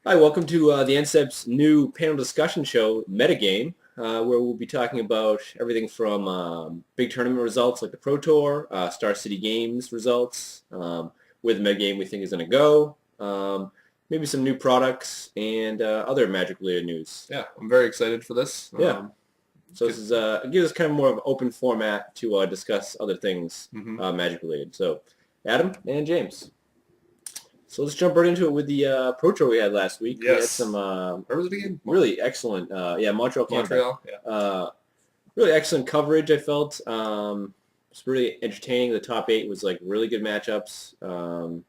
Hi, welcome to TheEndStep's new panel discussion show, Metagame, where we'll be talking about everything from big tournament results like the Pro Tour, Starcitygames results, where the Metagame we think is going to go, maybe some new products, and other Magic-related news. Yeah, I'm very excited for this. Yeah. So this is it gives us kind of more of an open format to discuss other things Magic-related. So, Adam and James. So let's jump right into it with the Pro Tour we had last week. Yes. We had some where was it again? really excellent, Montreal, Canada. Montreal, yeah. Really excellent coverage, I felt. It's really entertaining. The top 8 was like really good matchups. A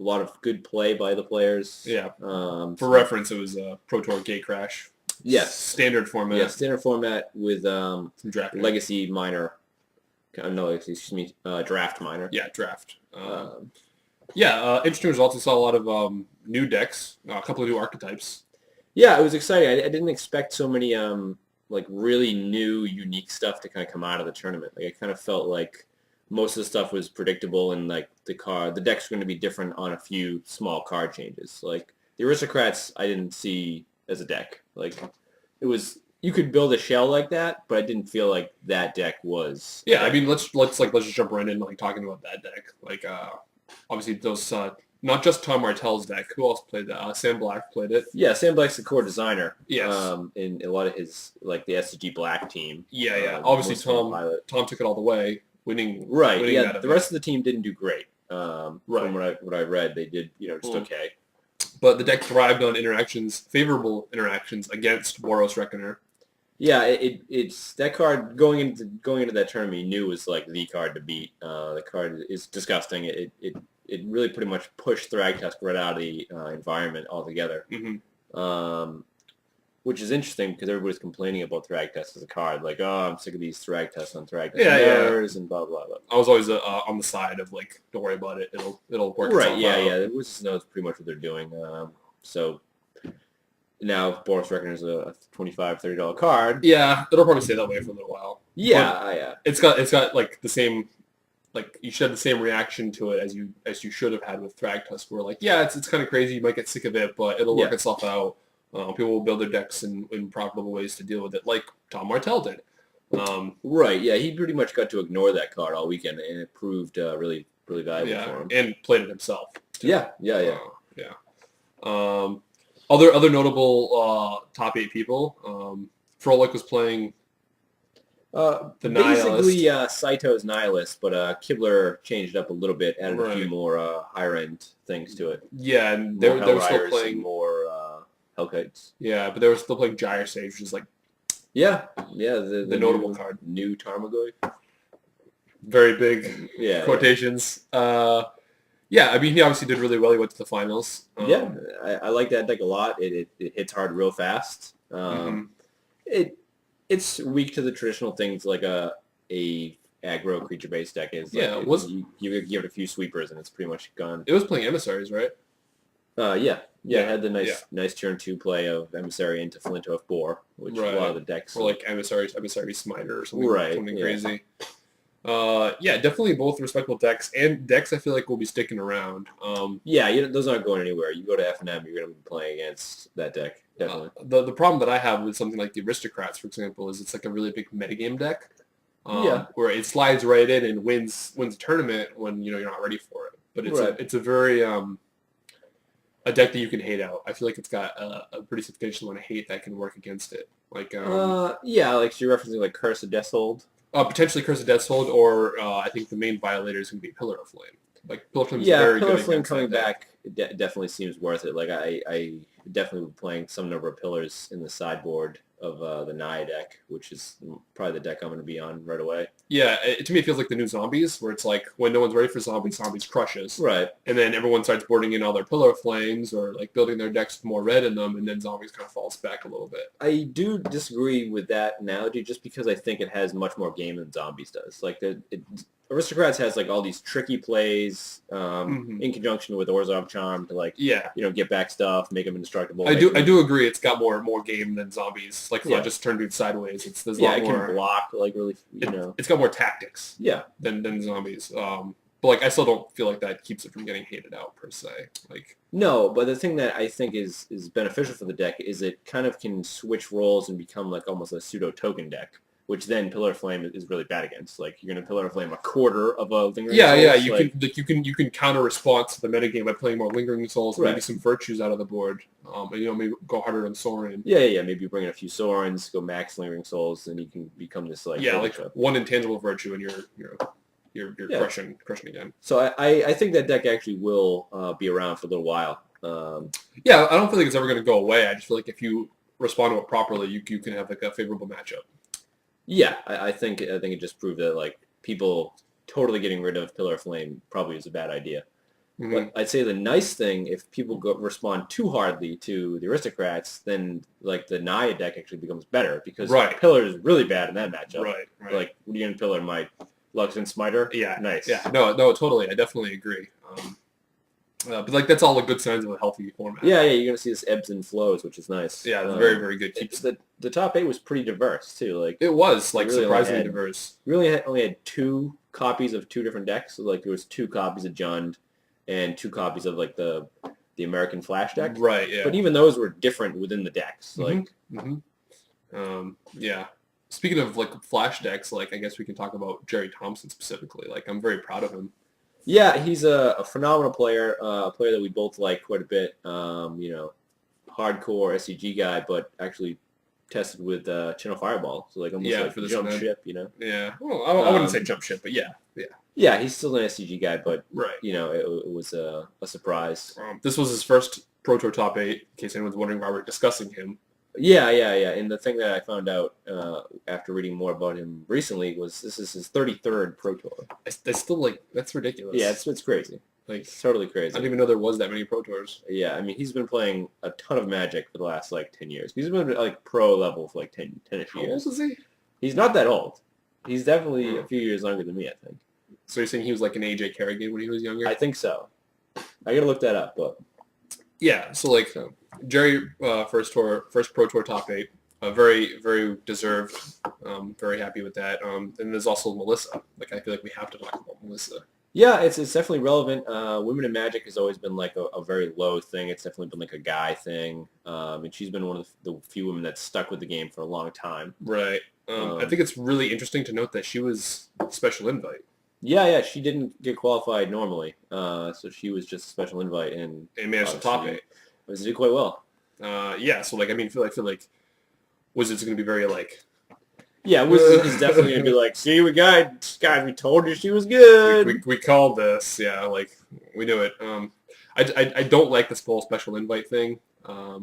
lot of good play by the players. Yeah. For reference, it was Pro Tour Gatecrash. Yes. Standard format. Yeah, standard format with some draft legacy minor. No, excuse me, draft minor. Yeah, draft. Interesting results. We saw a lot of new decks, a couple of new archetypes. Yeah, it was exciting. I didn't expect so many like really new, unique stuff to kind of come out of the tournament. Like I kind of felt like most of the stuff was predictable, and like the decks were going to be different on a few small card changes. Like the Aristocrats, I didn't see as a deck. Like it was, you could build a shell like that, but I didn't feel like that deck was. Yeah, I mean, let's just jump right in, like talking about that deck. Like obviously those. Not just Tom Martell's deck. Who else played that? Sam Black played it. Yeah, Sam Black's the core designer. Yes. In a lot of his, like, the SG Black team. Yeah. Obviously, Tom took it all the way, winning. Right, winning yeah, the rest of the team didn't do great. From Right. what I read, they did, just okay. But the deck thrived on favorable interactions against Boros Reckoner. Yeah, it's that card going into that tournament, you knew was like the card to beat. The card is disgusting. It really pretty much pushed Thragtusk right out of the environment altogether. Which is interesting because everybody's complaining about Thragtusk as a card. Like, oh, I'm sick of these Thragtusk on Thragtusk errors and blah, blah, blah. I was always on the side of, like, don't worry about it. It'll work itself out. Yeah. The Wizards knows pretty much what they're doing. So now Boros Reckoner is a $25, $30 card. Yeah, it'll probably stay that way for a little while. Yeah. It's got like the same, like you should have the same reaction to it as you should have had with Thragtusk. Where like, yeah, it's kind of crazy. You might get sick of it, but it'll work itself out. People will build their decks in profitable ways to deal with it, like Tom Martell did. Right. Yeah, he pretty much got to ignore that card all weekend, and it proved really, really valuable for him. And played it himself. Too. Yeah. Other notable top 8 people. Frolik was playing the basically Nihilist. Saito's Nihilist, but Kibler changed it up a little bit, added a few more higher end things to it. Yeah, and they were still playing more Hellkites. Yeah, but they were still playing Gyre Sage, which is like the notable card. New Tarmogoyf. Very big quotations. Yeah. I mean, he obviously did really well. He went to the finals. I like that deck a lot. It hits hard real fast. It's weak to the traditional things like a aggro creature-based deck is. Yeah, like you give it a few sweepers and it's pretty much gone. It was playing Emissaries, right? It had the nice turn 2 play of Emissary into Flintoff Boar, which a lot of the decks... Or like Emissary Smiter or something, something crazy. Definitely both respectable decks, and decks I feel like will be sticking around. Those aren't going anywhere. You go to F&M, you're going to be playing against that deck, definitely. The problem that I have with something like the Aristocrats, for example, is it's like a really big metagame deck. Where it slides right in and wins a tournament when you're not ready for it. But it's a very... a deck that you can hate out. I feel like it's got a pretty substantial amount of hate that can work against it. Like like so you're referencing like Curse of Deathhold? Potentially Curse of Deathhold, or I think the main violator is going to be Pillar of Flame. Like Pillar of Flame is very good. Pillar of Flame coming back definitely seems worth it. Like I definitely would be playing some number of pillars in the sideboard of the Naya deck, which is probably the deck I'm going to be on right away. Yeah, to me it feels like the new Zombies, where it's like when no one's ready for Zombies crushes. Right. And then everyone starts boarding in all their Pillar of Flames or like building their decks with more red in them, and then Zombies kind of falls back a little bit. I do disagree with that analogy just because I think it has much more game than Zombies does. Like Aristocrats has like all these tricky plays in conjunction with Orzhov Charm to like get back stuff, make them indestructible. I do agree. It's got more game than Zombies. Like if I just turn dudes sideways, there's a lot more. It can block like really. It's got more tactics. Yeah. Than Zombies. But like, I still don't feel like that keeps it from getting hated out per se. Like, No, but the thing that I think is beneficial for the deck is it kind of can switch roles and become like almost a pseudo token deck, which then Pillar of Flame is really bad against. Like you're gonna Pillar of Flame a quarter of a Lingering Souls. You can counter response to the metagame by playing more Lingering Souls, Right. maybe some Virtues out of the board, and maybe go harder on Sorin. Yeah. Maybe you bring in a few Sorins, go max Lingering Souls, and you can become this like one intangible virtue, and you're crushing again. So I think that deck actually will be around for a little while. Yeah, I don't feel like it's ever going to go away. I just feel like if you respond to it properly, you can have like a favorable matchup. Yeah, I think it just proved that like people totally getting rid of Pillar of Flame probably is a bad idea. Mm-hmm. But I'd say the nice thing, if people respond too hardly to the Aristocrats, then like the Naya deck actually becomes better because Pillar is really bad in that matchup. Right. Like, what are you going to Pillar? My Lux and Smiter? Yeah. Nice. Yeah, no, totally. I definitely agree. But like that's all the good signs of a healthy format. Yeah, you're going to see this ebbs and flows, which is nice. Yeah, it's very, very good. The top 8 was pretty diverse, too. Like it was, like, really surprisingly diverse. We really only had 2 copies of 2 different decks. So, like, there was 2 copies of Jund and 2 copies of, like, the American Flash deck. Right, yeah. But even those were different within the decks. Like, yeah. Speaking of, like, Flash decks, like, I guess we can talk about Jerry Thompson specifically. Like, I'm very proud of him. Yeah, he's a phenomenal player, a player that we both like quite a bit. Hardcore SCG guy, but actually tested with Channel Fireball, so like almost like for the jump ship, Yeah, well, I wouldn't say jump ship, but yeah. Yeah, he's still an SCG guy, but right. It was a surprise. This was his first Pro Tour top 8. In case anyone's wondering why we're discussing him. Yeah. And the thing that I found out after reading more about him recently was this is his 33rd Pro Tour. I still like that's ridiculous. Yeah, it's crazy. Like it's totally crazy. I didn't even know there was that many Pro Tours. Yeah, I mean he's been playing a ton of Magic for the last like 10 years. He's been like pro level for like 10-ish years. How old is he? He's not that old. He's definitely a few years younger than me, I think. So you're saying he was like an AJ Kerrigan when he was younger? I think so. I gotta look that up, but yeah. So like Jerry, first Pro Tour top 8, very very deserved. Very happy with that. And there's also Melissa. Like I feel like we have to talk about Melissa. Yeah, it's definitely relevant. Women in Magic has always been like a very low thing. It's definitely been like a guy thing. And she's been one of the few women that's stuck with the game for a long time. Right. I think it's really interesting to note that she was special invite. Yeah, she didn't get qualified normally. So she was just a special invite and managed to top 8. She did quite well. Yeah, so like I mean, I feel like Wizards going to be very like. Yeah, Wizards is definitely going to be like, see, guys, we told you she was good. We called this, yeah, like we knew it. I don't like this whole special invite thing.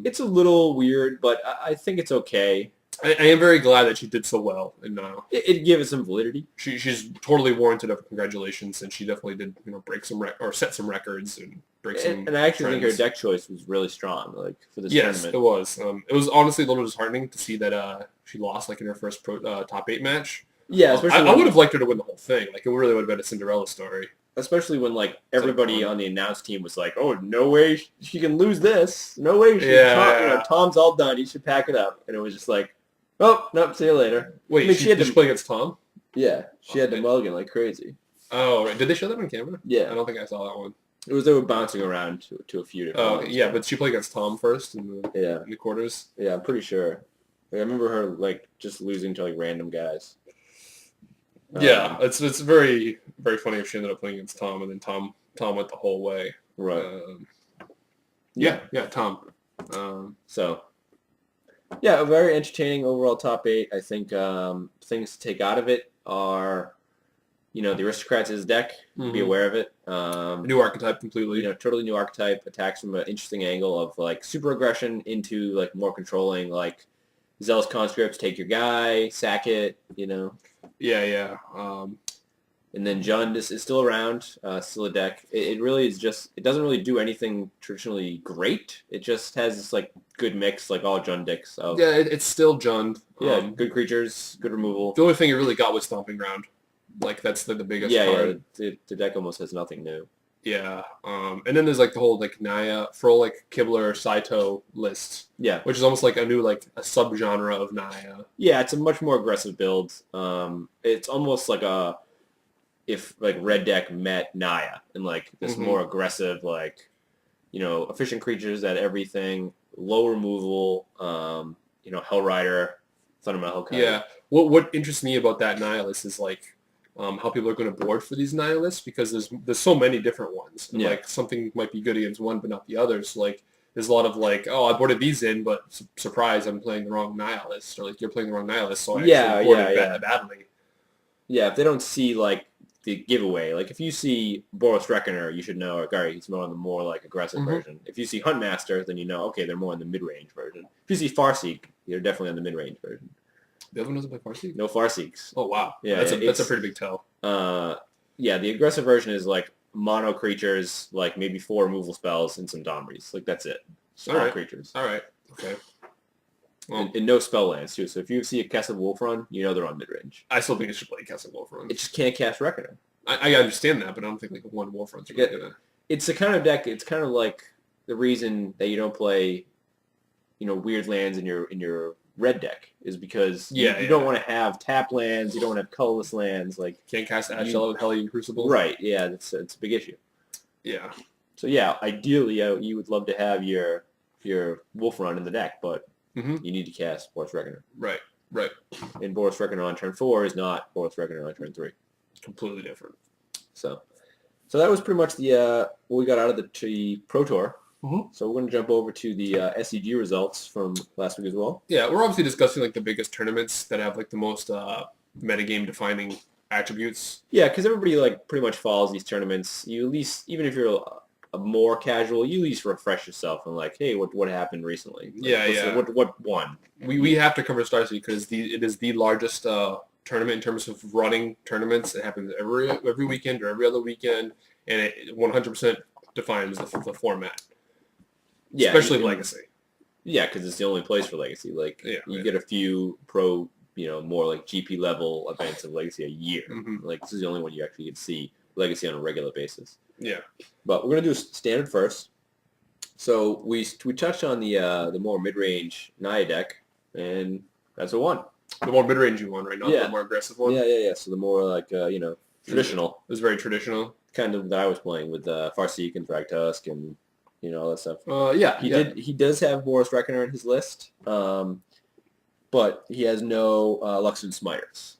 It's a little weird, but I think it's okay. I am very glad that she did so well, and it gave it some validity. She's totally warranted of congratulations, and she definitely did break some or set some records and break some. And I actually think her deck choice was really strong, like for this tournament. Yes, it was. It was honestly a little disheartening to see that she lost like in her first top 8 match. Yeah, especially I would have liked her to win the whole thing. Like it really would have been a Cinderella story. Especially when like everybody on the announce team was like, "Oh, no way she can lose this. No way." Tom's all done. He should pack it up. And it was just like, "Oh, nope. See you later." Wait, I mean, did she play against Tom? Yeah, she had to mulligan like crazy. Oh, right. Did they show that on camera? Yeah, I don't think I saw that one. It was they were bouncing around to a few different. Oh, yeah, but she played against Tom first in the quarters. Yeah, I'm pretty sure. Like, I remember her like just losing to like random guys. Yeah, it's very very funny if she ended up playing against Tom and then Tom went the whole way. Right. Yeah, Tom. So. Yeah, a very entertaining overall top 8. I think things to take out of it are, the Aristocrats' deck. Be aware of it. New archetype completely. Totally new archetype. Attacks from an interesting angle of like super aggression into like more controlling, like Zealous Conscripts, take your guy, sack it. Yeah. And then Jund is still around, still a deck. It really is just, it doesn't really do anything traditionally great. It just has this like good mix, like all Jund decks. Yeah, it's still Jund. Yeah, good creatures, good removal. The only thing it really got was Stomping Ground. Like that's the biggest part. Yeah, the deck almost has nothing new. Yeah, and then there's like the whole like Naya, Fro like Kibler, Saito list. Yeah. Which is almost like a new like a subgenre of Naya. Yeah, it's a much more aggressive build. It's almost like a if like red deck met Naya and like this more aggressive like efficient creatures at everything, low removal, Hell Rider, Fundamental card. Yeah. What interests me about that Nihilist is like how people are going to board for these Nihilists because there's so many different ones. And like something might be good against one but not the others. So, like there's a lot of like, oh, I boarded these in, but surprise, I'm playing the wrong Nihilist, or like you're playing the wrong Nihilist, so I actually boarded badly. Yeah, if they don't see like the giveaway, like if you see Boros Reckoner, you should know, like, all right, he's more on the more like aggressive version. If you see Huntmaster, then you know, okay, they're more in the mid-range version. If you see Farseek, you're definitely on the mid-range version. The other one doesn't play Farseek? No Farseeks. Oh, wow. Yeah, that's a pretty big tell. Yeah, the aggressive version is like mono creatures, like maybe 4 removal spells and some Domries. Like that's it. Small creatures. All right. Okay. Well, and no spell lands too. So if you see a Castle Wolf run, you know they're on mid range. I still think it should play Castle Wolf run. It just can't cast Reckoner. I understand that, but I don't think like one Wolf run's really gonna. It's a kind of deck. It's kind of like the reason that you don't play, weird lands in your red deck is because you don't want to have tap lands. You don't want to have colorless lands. Like can't cast Ashella with Hellion Crucible. Right. Yeah. It's a big issue. Yeah. So yeah, ideally you would love to have your Wolf run in the deck, but you need to cast Boros Reckoner. Right. And Boros Reckoner on turn 4 is not Boros Reckoner on turn 3. Completely different. So that was pretty much the what we got out of the Pro Tour. So we're going to jump over to the SCG results from last week as well. Yeah, we're obviously discussing like the biggest tournaments that have like the most metagame defining attributes. Yeah, because everybody like pretty much follows these tournaments. You at least, even if you're a more casual, you at least refresh yourself and like, hey, what happened recently? Like, what won? We have to cover Star City because it is the largest tournament in terms of running tournaments. It happens every weekend or every other weekend, and it 100% defines the format. Yeah, especially Legacy. Yeah, because it's the only place for Legacy. Like you get a few pro, more like GP level events of Legacy a year. Like this is the only one you actually get to see Legacy on a regular basis. Yeah. But we're gonna do standard first. So we touched on the more mid-range Naya deck, and that's what won. The more mid-range you won, right? Not the more aggressive one. Yeah. So the more like traditional. It was very traditional. Kind of that I was playing with Farseek and Thragtusk and all that stuff. He does have Boros Reckoner in his list, but he has no Luxon Smiters.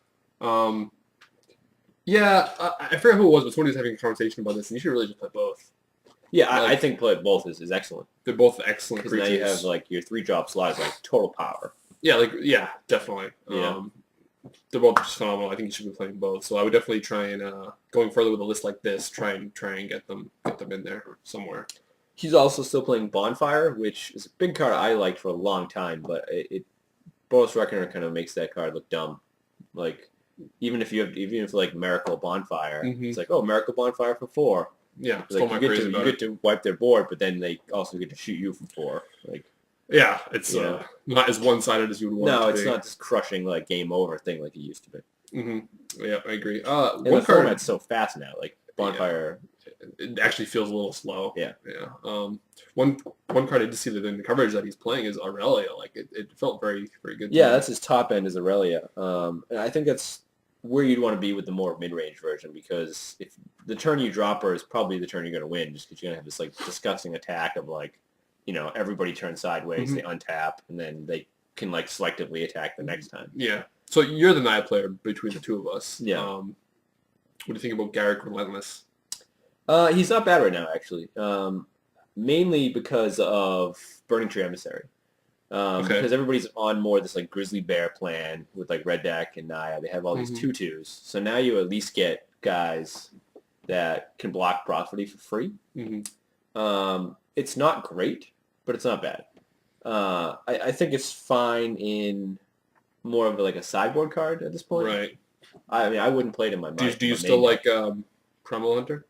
Yeah, I forget who it was, but somebody was having a conversation about this, and you should really just play both. Yeah, I think play both is excellent. They're both excellent creatures. Now you have like your 3-drop slot is like total power. Yeah, definitely. Yeah. They're both just phenomenal. I think you should be playing both. So I would definitely try and going further with a list like this, try and get them in there somewhere. He's also still playing Bonfire, which is a big card I liked for a long time, but Boros Reckoner kind of makes that card look dumb. Like even if like Miracle Bonfire, it's like, oh, Miracle Bonfire for 4. Yeah, like you get to wipe their board, but then they also get to shoot you for 4. Like yeah, it's not as one-sided as you would want. No, it to it's be. not this crushing like game over thing like it used to be. Yeah, I agree. And the format's so fast now. Like Bonfire. It actually feels a little slow. Yeah. One card I did see that in the coverage that he's playing is Aurelia. Like it felt very, very good. Yeah, that's his top end is Aurelia. And I think that's where you'd want to be with the more mid-range version, because if the turn you drop her is probably the turn you're going to win, just because you're going to have this like disgusting attack of like, everybody turns sideways, they untap, and then they can like selectively attack the next time. Yeah. So you're the Naya player between the two of us. Yeah. What do you think about Garrick Relentless? He's not bad right now, actually. Mainly because of Burning Tree Emissary. Because everybody's on more this like Grizzly Bear plan with like Red Deck and Naya. They have all these 2/2s. So now you at least get guys that can block Prophecy for free. It's not great, but it's not bad. I think it's fine in more of like a sideboard card at this point. Right. I mean, I wouldn't play it in my mind. Do you still like Primal Hunter?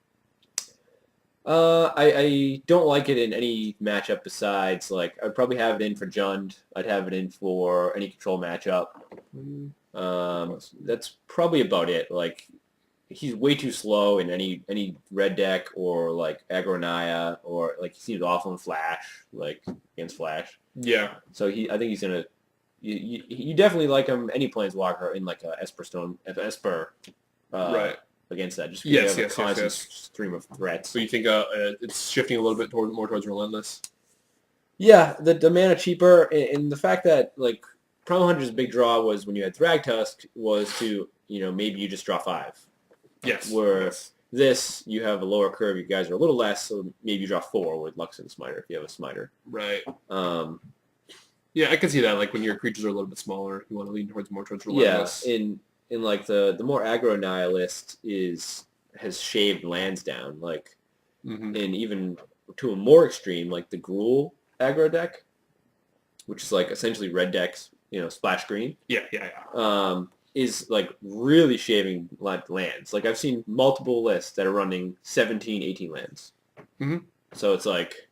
I don't like it in any matchup besides, like, I'd probably have it in for Jund. I'd have it in for any control matchup. That's probably about it. Like, he's way too slow in any red deck or, like, aggro Naya, or, like, he seems awful in Flash, like, against Flash. Yeah. So I think he's going to... You definitely like him, any Planeswalker, in, like, a Esper Stone... Esper... right. against that. Just because you have a constant yes. stream of threats. So you think it's shifting a little bit more towards relentless? Yeah, the mana cheaper, and the fact that like Primal Hunter's big draw was when you had Thragtusk was to maybe you just draw 5. Yes. Where this you have a lower curve, you guys are a little less, so maybe you draw 4 with Lux and Smiter if you have a Smiter. Right. Yeah, I can see that. Like when your creatures are a little bit smaller, you want to lean more towards relentless. Yeah, in like the more aggro nihilist has shaved lands down, like, and even to a more extreme, like the Gruul aggro deck, which is like essentially red decks, splash green. Yeah. Is like really shaving lands. Like I've seen multiple lists that are running 17, 18 lands. So it's like,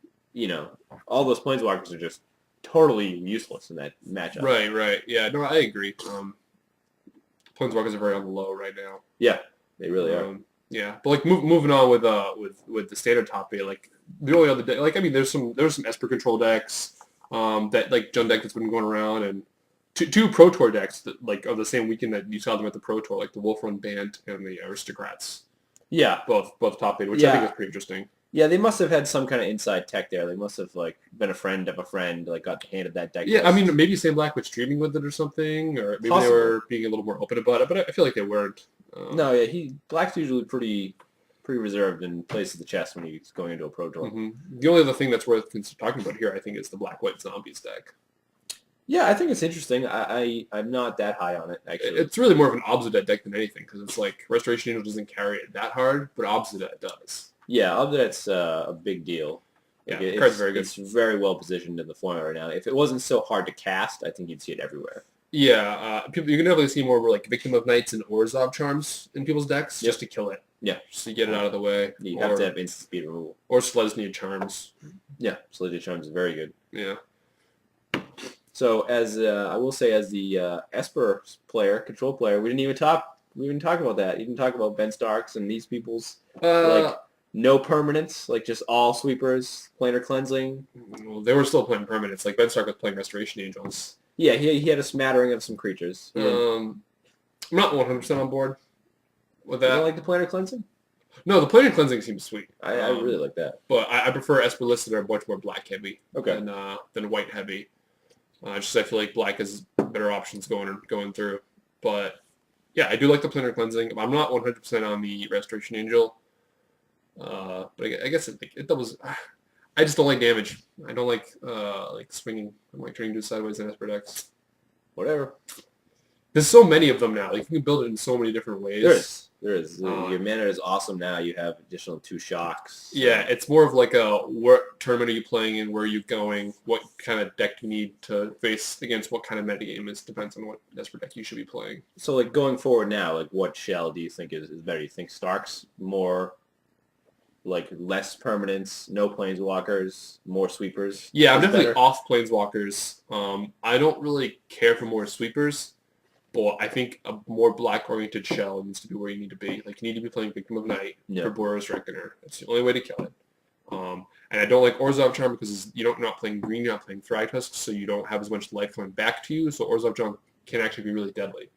all those planeswalkers are just totally useless in that matchup. Right. Yeah, no, I agree. Planeswalkers are very on the low right now. Yeah, they really are. Yeah, but like moving on with the standard top 8, like the only other deck, like I mean, there's some Esper control decks, that like Jund deck that's been going around, and two Pro Tour decks that like of the same weekend that you saw them at the Pro Tour, like the Wolf Run Band and the Aristocrats. Yeah, both top 8, which I think is pretty interesting. Yeah, they must have had some kind of inside tech there. They must have like been a friend of a friend, like got handed that deck. Yeah, list. I mean, maybe Sam Black was streaming with it or something, or maybe they were being a little more open about it. But I feel like they weren't. No, yeah, Black's usually pretty reserved and plays the chest when he's going into a Pro Tour. The only other thing that's worth talking about here, I think, is the Black-White Zombies deck. Yeah, I think it's interesting. I'm not that high on it, actually. It's really more of an Obsidian deck than anything, because it's like Restoration Angel doesn't carry it that hard, but Obsidian does. Yeah, Obsidian's a big deal. Like the card's very good. It's very well positioned in the format right now. If it wasn't so hard to cast, I think you'd see it everywhere. Yeah, you can definitely see more like Victim of Nights and Orzhov Charms in people's decks just to kill it. Yeah. Just to get it out of the way. You have to have instant speed removal. Or Selesnya Charms. Yeah, Selesnya Charms is very good. Yeah. So as I will say, as the Esper control player, we didn't talk about that. You didn't talk about Ben Starks and these people's like no permanents, like just all sweepers, planar cleansing. Well, they were still playing permanents. Like Ben Stark was playing Restoration Angels. Yeah, he had a smattering of some creatures. I'm not 100% on board with that. You don't like the planar cleansing? No, the planar cleansing seems sweet. I really like that. But I prefer Esper lists that are much more black heavy than white heavy. Just I feel like black has better options going through. But yeah, I do like the planar cleansing. I'm not 100% on the Restoration Angel. But I guess it doubles. I just don't like damage. I don't like swinging. I'm like turning to sideways in Esper decks. Whatever. There's so many of them now. Like you can build it in so many different ways. There is. Your mana is awesome now. You have additional 2 shocks. Yeah, it's more of like what tournament are you playing in? Where are you going? What kind of deck do you need to face against? What kind of metagame is depends on what Esper deck you should be playing. So like going forward now, like what shell do you think is better? Do you think Stark's more like less permanents, no planeswalkers, more sweepers? Yeah, I'm definitely off planeswalkers. I don't really care for more sweepers. But I think a more black-oriented shell needs to be where you need to be. Like, you need to be playing Victim of Night for Boros Reckoner. That's the only way to kill it. And I don't like Orzhov Charm because you're not playing green, you're not playing Thragtusk, so you don't have as much life coming back to you. So Orzhov Charm can actually be really deadly.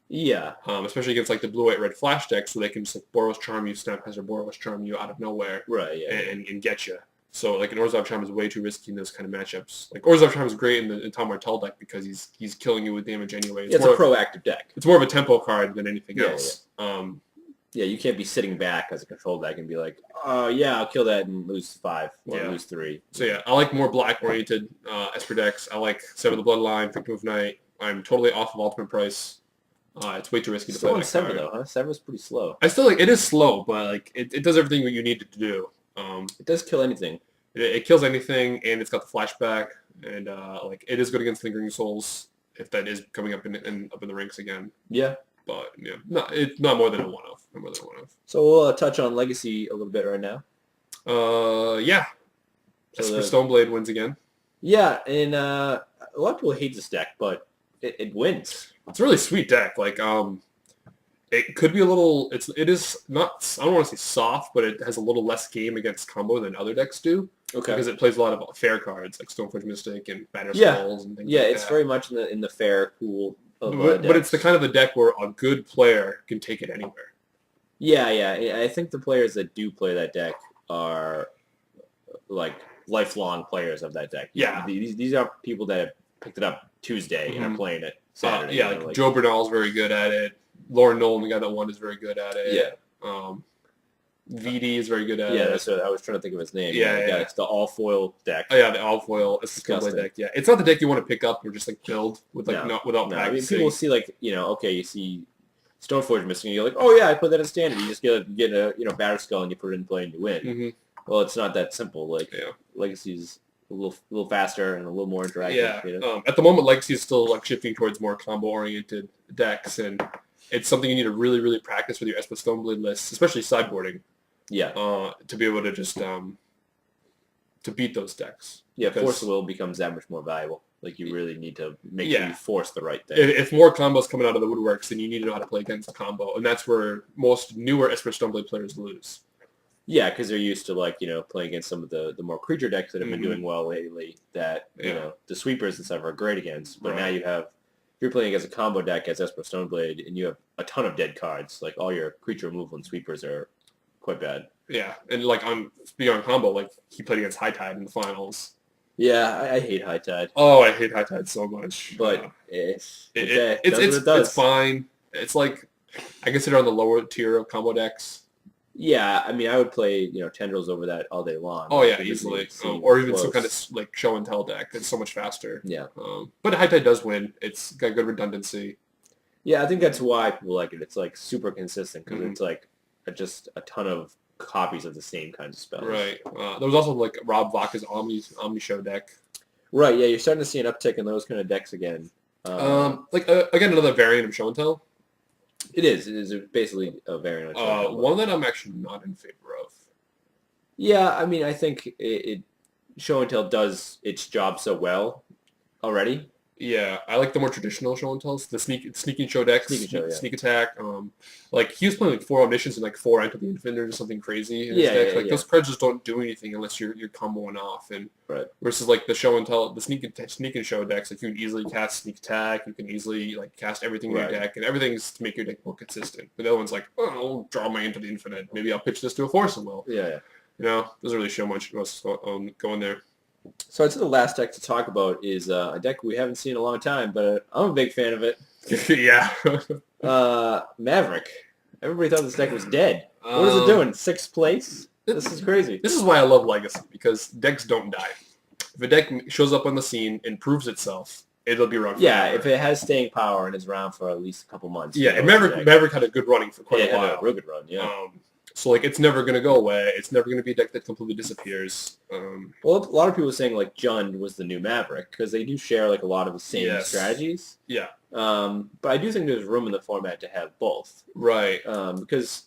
Yeah. Especially against, like, the blue-white-red flash deck, so they can just, like, Boros Charm you, Snapcaster Boros Charm you out of nowhere. Right, yeah. And get you. So, like, an Orzhov Charm is way too risky in those kind of matchups. Like, Orzhov Charm is great in the Tom Martell deck because he's killing you with damage anyway. It's a proactive deck. It's more of a tempo card than anything else. Yeah, you can't be sitting back as a control deck and be like, oh, yeah, I'll kill that and lose 5 or lose 3. So, yeah, I like more black-oriented Esper decks. I like Sever the Bloodline, Victim of Night. I'm totally off of Ultimate Price. It's way too risky to play that Sever, though, huh? Sever's pretty slow. I still like it is slow, but like it does everything that you need it to do. It does kill anything. It kills anything, and it's got the flashback, and like it is good against Lingering Souls if that is coming up in the ranks again. Yeah. But yeah, it's not more than a one-off. Not more than a one-off. So we'll touch on Legacy a little bit right now. Yeah. So Esper Stoneblade wins again. Yeah, and a lot of people hate this deck, but it wins. It's a really sweet deck. Like it could be a little. It is not. I don't want to say soft, but it has a little less game against combo than other decks do. Okay. Because it plays a lot of fair cards like Stoneforge Mystic and Banner Skulls and things like that. Yeah, it's very much in the fair pool of but it's the kind of a deck where a good player can take it anywhere. Yeah. I think the players that do play that deck are like lifelong players of that deck. Yeah. These are people that have picked it up Tuesday and are playing it Saturday. Yeah, like Joe Bernal's very good at it. Lauren Nolan, the guy that won, is very good at it. Yeah. VD is very good at it. Yeah, that's what I was trying to think of his name. Yeah. It's the all foil deck. Oh yeah, the all foil Assassin's deck. Yeah, it's not the deck you want to pick up or just like build with like without practicing. I mean, people see like you see Stoneforge missing, and you're like, oh yeah, I put that in standard. You just get a Batterskull and you put it in play and you win. Mm-hmm. Well, it's not that simple. Like Legacy's a little faster and a little more interactive. Yeah. At the moment, Legacy is still like shifting towards more combo oriented decks, and it's something you need to really, really practice with your Esper Stoneblade lists, especially sideboarding. Yeah. To be able to just to beat those decks. Yeah, Force of Will becomes that much more valuable. Like you really need to make sure you force the right thing. If more combos coming out of the woodworks, then you need to know how to play against the combo, and that's where most newer Esper Stoneblade players lose. Yeah, because they're used to playing against some of the more creature decks that have been doing well lately. That the sweepers and stuff are great against. But now you're playing against a combo deck as Esper Stoneblade, and you have a ton of dead cards. Like all your creature removal and sweepers are quite bad. Yeah, and like speaking on combo, like he played against High Tide in the finals. Yeah, I hate High Tide. Oh, I hate High Tide so much. But it's fine. It's like I consider on the lower tier of combo decks. Yeah, I mean, I would play Tendrils over that all day long. Oh yeah, easily. Or even some kind of like show and tell deck. It's so much faster. Yeah. But High Tide does win. It's got good redundancy. Yeah, I think that's why people like it. It's like super consistent because it's like just a ton of copies of the same kinds of spells. Right. There was also like Rob Vaca's Omni Show deck. Right. Yeah, you're starting to see an uptick in those kind of decks again. Again, another variant of show and tell. It is. It is basically a variant of show and tell. One that I'm actually not in favor of. Yeah, I mean, I think it show and tell does its job so well already. Yeah, I like the more traditional show and tells, the sneaking show decks, sneak attack. Like he was playing like 4 omniscience and like 4 Enter the Infinite or something crazy. In his deck. Like those cards just don't do anything unless you're comboing off. And versus like the show and tell, the sneak and show decks, like you can easily cast sneak attack, you can easily like cast everything in your deck, and everything's to make your deck more consistent. But the other one's like, oh, I'll draw my Into the Infinite. Maybe I'll pitch this to a Force of Will. Yeah. Doesn't really show much going there. So I'd say the last deck to talk about is a deck we haven't seen in a long time, but I'm a big fan of it. Yeah. Maverick. Everybody thought this deck was dead. What is it doing? 6th place? This is crazy. This is why I love Legacy, because decks don't die. If a deck shows up on the scene and proves itself, it'll be around forever. If it has staying power and is around for at least a couple months. Yeah, and Maverick had a good running for quite a while. Had a real good run, yeah. So, like, it's never going to go away. It's never going to be a deck that completely disappears. Well, a lot of people are saying, like, Jund was the new Maverick, because they do share, like, a lot of the same strategies. Yeah. But I do think there's room in the format to have both. Right. Because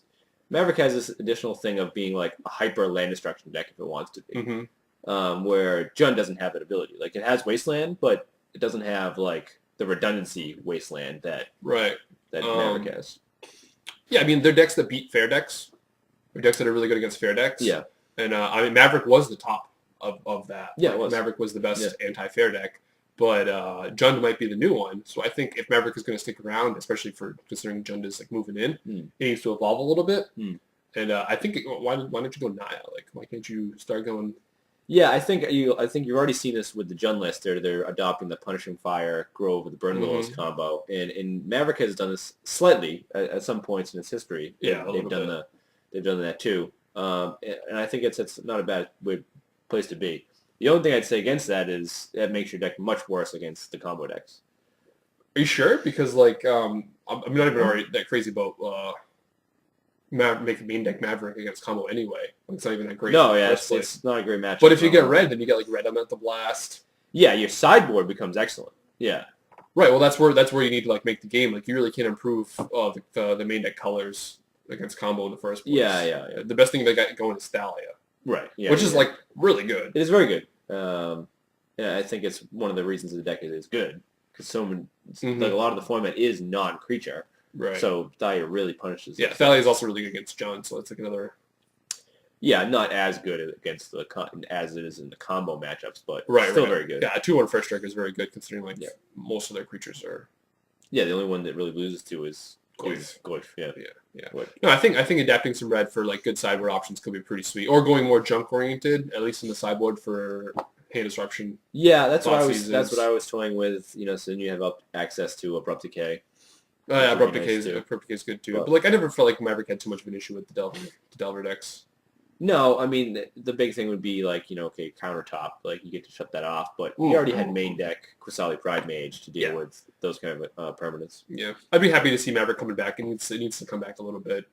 Maverick has this additional thing of being, like, a hyper land destruction deck if it wants to be. Mm-hmm. Where Jund doesn't have that ability. Like, it has Wasteland, but it doesn't have, like, the redundancy Wasteland that Maverick has. Yeah, I mean, they're decks that beat fair decks. Or decks that are really good against fair decks. Yeah. And, I mean, Maverick was the top of that. Yeah, it was. Maverick was the best anti-fair deck. But Jund might be the new one. So I think if Maverick is going to stick around, especially for considering Jund is, like, moving in, it needs to evolve a little bit. And I think, why don't you go Naya? Like, why can't you start going... Yeah, I think you've already seen this with the Jund list. They're adopting the Punishing Fire, Grove with the Burn Willows combo. And Maverick has done this slightly at some points in its history. Yeah, They've done that too, and I think it's not a bad place to be. The only thing I'd say against that is that makes your deck much worse against the combo decks. Are you sure? Because like I'm not even already that crazy about making main deck Maverick against combo anyway. It's not even that great. No, yeah, it's not a great matchup. But if you get red, then you get like red Elemental Blast. Yeah, your sideboard becomes excellent. Yeah. Right. Well, that's where you need to like make the game. Like you really can't improve the main deck colors against combo in the first place. Yeah. The best thing they got going is Thalia. Right. Yeah. Which is like really good. It is very good. Yeah, I think it's one of the reasons the deck is good because like a lot of the format is non-creature. Right. So Thalia really punishes. Yeah, Thalia is also really good against Jund, so it's like another. Yeah, not as good against as it is in the combo matchups, but still very good. Yeah, a 2/1 first strike is very good considering like most of their creatures are. Yeah, the only one that really loses to is Goif, yeah. Yeah. No, I think adapting some red for like good sideboard options could be pretty sweet, or going more junk oriented, at least in the sideboard for hand disruption. Yeah, that's what I was toying with. So then you have access to Abrupt Decay. Oh yeah, Abrupt Decay is good too. But like I never felt like Maverick had too much of an issue with the Delver decks. No, I mean the big thing would be like okay, countertop, like you get to shut that off, but you already had main deck Qasali Pride Mage to deal with those kind of permanents. Yeah, I'd be happy to see Maverick coming back. It needs to come back a little bit.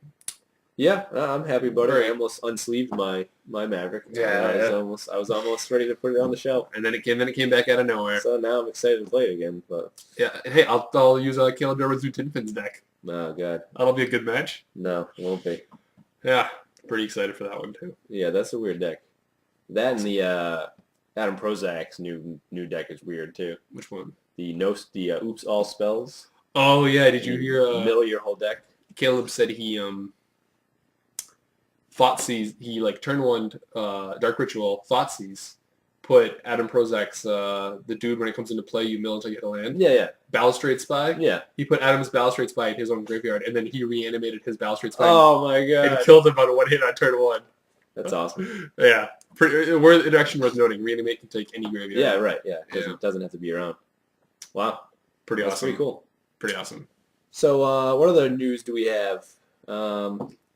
Yeah, I'm happy about it. I almost unsleeved my Maverick. I was almost ready to put it on the shelf, and then it came back out of nowhere. So now I'm excited to play it again. But yeah, hey, I'll use Caleb Derwin's Tinfin's deck. Oh god, that'll be a good match. No, it won't be. Yeah, pretty excited for that one too. Yeah, that's a weird deck. That and the Adam Prozac's new deck is weird too. Which one? The Oops All Spells. Oh yeah, did you hear? Middle of your whole deck. Caleb said he Thoughtseize, he like turn one Dark Ritual, Thoughtseize, put Adam Prozac's the dude when it comes into play you mill until you hit a land. Yeah. Balustrade Spy. Yeah. He put Adam's Balustrade Spy in his own graveyard, and then he reanimated his Balustrade Spy. Oh my god! And killed him on a 1-hit on turn 1. That's awesome. Yeah. It's actually worth noting. Reanimate can take any graveyard. Yeah, right. Yeah. Doesn't have to be around. Wow. Pretty That's awesome. Pretty cool. Pretty awesome. So what other news do we have?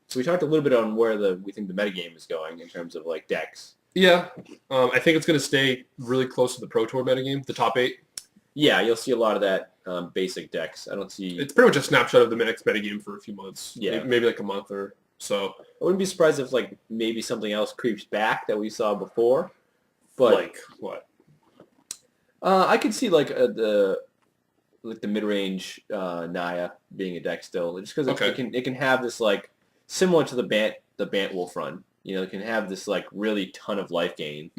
So we talked a little bit on where we think the metagame is going in terms of like decks. Yeah, I think it's going to stay really close to the Pro Tour metagame, the top 8. Yeah, you'll see a lot of that basic decks. I don't see... It's pretty much a snapshot of the next metagame for a few months. Yeah. Maybe like a month or so. I wouldn't be surprised if like maybe something else creeps back that we saw before. But like what? I could see like the mid-range Naya being a deck still, just because it can have this like similar to the Bant Wolf run. It can have this like really ton of life gain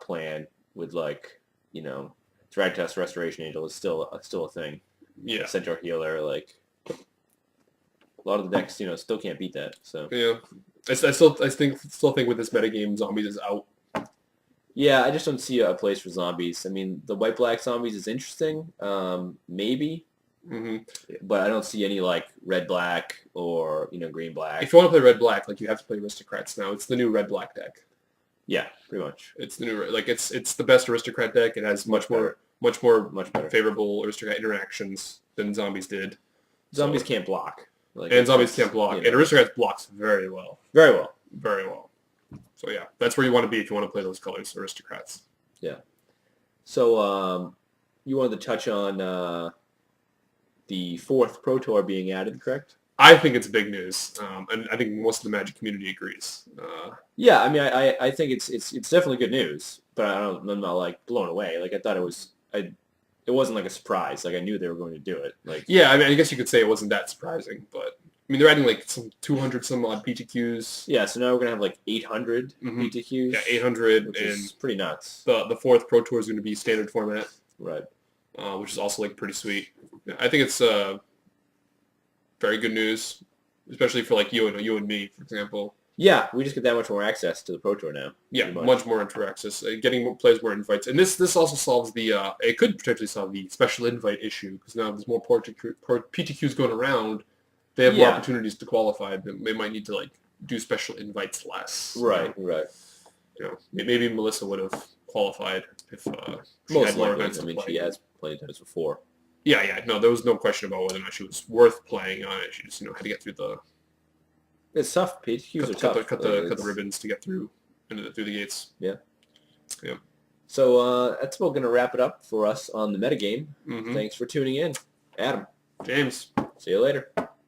plan with like Thragtusk Restoration Angel is still a thing. Yeah, Centaur Healer, like a lot of the decks still can't beat that. So yeah, I still think with this metagame Zombies is out. Yeah, I just don't see a place for zombies. I mean, the white-black zombies is interesting, maybe, but I don't see any like red-black or green-black. If you want to play red-black, like you have to play Aristocrats now. It's the new red-black deck. Yeah, pretty much. It's the new it's the best Aristocrat deck. It has much more favorable Aristocrat interactions than Zombies did. Zombies can't block. And Zombies can't block. And Aristocrats blocks very well. Very well. Very well. So yeah, that's where you want to be if you want to play those colors, Aristocrats. Yeah. So you wanted to touch on the 4th Pro Tour being added, correct? I think it's big news, and I think most of the Magic community agrees. Yeah, I mean, I think it's definitely good news, but I'm not like blown away. Like I thought it wasn't like a surprise. Like I knew they were going to do it. Like yeah, I mean, I guess you could say it wasn't that surprising, but I mean, they're adding like some 200 some odd PTQs. Yeah, so now we're gonna have like 800 PTQs. Yeah, 800, which is pretty nuts. The 4th Pro Tour is going to be standard format, right? Which is also like pretty sweet. Yeah, I think it's very good news, especially for like you and me, for example. Yeah, we just get that much more access to the Pro Tour now. Yeah, much more access, getting players more invites, and this also solves the. It could potentially solve the special invite issue because now there's more PTQs going around. They have more opportunities to qualify. They might need to like do special invites less. Right. Maybe Melissa would have qualified if she most had more likely. events to play. She has played tennis before. Yeah. No, there was no question about whether or not she was worth playing on it. She just had to get through the. It's tough. PTQs are tough. Cut the ribbons to get through through the gates. Yeah. Yeah. So that's about going to wrap it up for us on the metagame. Thanks for tuning in, Adam. James. See you later.